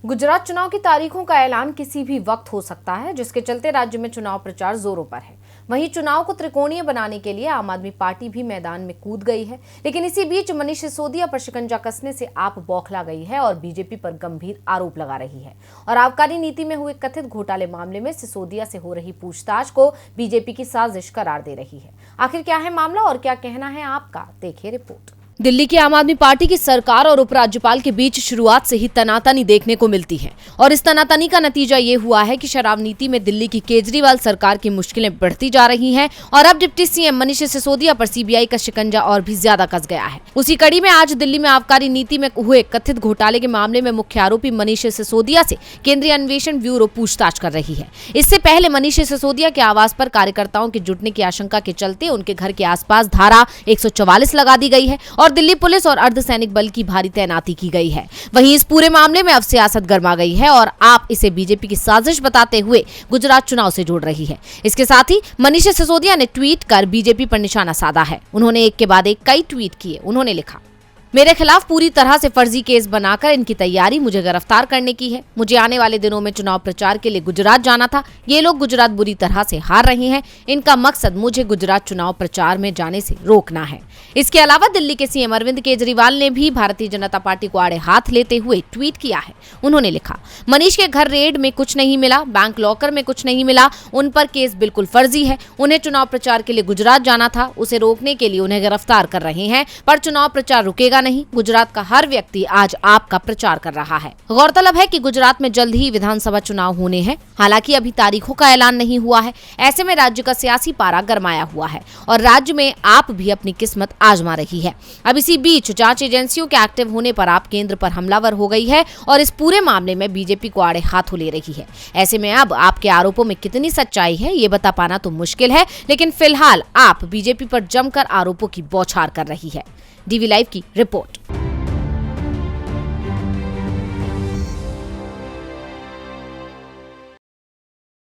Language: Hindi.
गुजरात चुनाव की तारीखों का ऐलान किसी भी वक्त हो सकता है, जिसके चलते राज्य में चुनाव प्रचार जोरों पर है। वहीं चुनाव को त्रिकोणीय बनाने के लिए आम आदमी पार्टी भी मैदान में कूद गई है। लेकिन इसी बीच मनीष सिसोदिया पर शिकंजा कसने से आप बौखला गई है और बीजेपी पर गंभीर आरोप लगा रही है। और आबकारी नीति में हुए कथित घोटाले मामले में सिसोदिया से हो रही पूछताछ को बीजेपी की साजिश करार दे रही है। आखिर क्या है मामला और क्या कहना है आपका, देखिए रिपोर्ट। दिल्ली की आम आदमी पार्टी की सरकार और उपराज्यपाल के बीच शुरुआत से ही तनातनी देखने को मिलती है और इस तनातनी का नतीजा ये हुआ है कि शराब नीति में दिल्ली की केजरीवाल सरकार की मुश्किलें बढ़ती जा रही हैं और अब डिप्टी सीएम मनीष सिसोदिया पर सीबीआई का शिकंजा और भी ज्यादा कस गया है। उसी कड़ी में आज दिल्ली में आबकारी नीति में हुए कथित घोटाले के मामले में मुख्य आरोपी मनीष सिसोदिया से केंद्रीय अन्वेषण ब्यूरो पूछताछ कर रही है। इससे पहले मनीष सिसोदिया के आवास पर कार्यकर्ताओं के जुटने की आशंका के चलते उनके घर के आसपास धारा 144 लगा दी गई है और दिल्ली पुलिस और अर्धसैनिक बल की भारी तैनाती की गई है। वहीं इस पूरे मामले में अब सियासत गर्मा गई है और आप इसे बीजेपी की साजिश बताते हुए गुजरात चुनाव से जोड़ रही है। इसके साथ ही मनीष सिसोदिया ने ट्वीट कर बीजेपी पर निशाना साधा है। उन्होंने एक के बाद एक कई ट्वीट किए। उन्होंने लिखा, मेरे खिलाफ पूरी तरह से फर्जी केस बनाकर इनकी तैयारी मुझे गिरफ्तार करने की है। मुझे आने वाले दिनों में चुनाव प्रचार के लिए गुजरात जाना था। ये लोग गुजरात बुरी तरह से हार रहे हैं। इनका मकसद मुझे गुजरात चुनाव प्रचार में जाने से रोकना है। इसके अलावा दिल्ली के सीएम अरविंद केजरीवाल ने भी भारतीय जनता पार्टी को आड़े हाथ लेते हुए ट्वीट किया है। उन्होंने लिखा, मनीष के घर रेड में कुछ नहीं मिला, बैंक लॉकर में कुछ नहीं मिला, उन पर केस बिल्कुल फर्जी है। उन्हें चुनाव प्रचार के लिए गुजरात जाना था, उसे रोकने के लिए उन्हें गिरफ्तार कर रहे हैं, पर चुनाव प्रचार रुकेगा नहीं। गुजरात का हर व्यक्ति आज आपका प्रचार कर रहा है। गौरतलब है कि गुजरात में जल्द ही विधानसभा चुनाव होने हैं। हालांकि अभी तारीखों का ऐलान नहीं हुआ है। ऐसे में राज्य का सियासी पारा गरमाया हुआ है और राज्य में आप भी अपनी किस्मत आजमा रही है। अब इसी बीच जांच एजेंसियों के एक्टिव होने पर आप केंद्र पर हमलावर हो गई है और इस पूरे मामले में बीजेपी को आड़े हाथों ले रही है। ऐसे में अब आपके आरोपों में कितनी सच्चाई है ये बता पाना तो मुश्किल है, लेकिन फिलहाल आप बीजेपी पर जमकर आरोपों की बौछार कर रही है। डीवी लाइव की रिपोर्ट।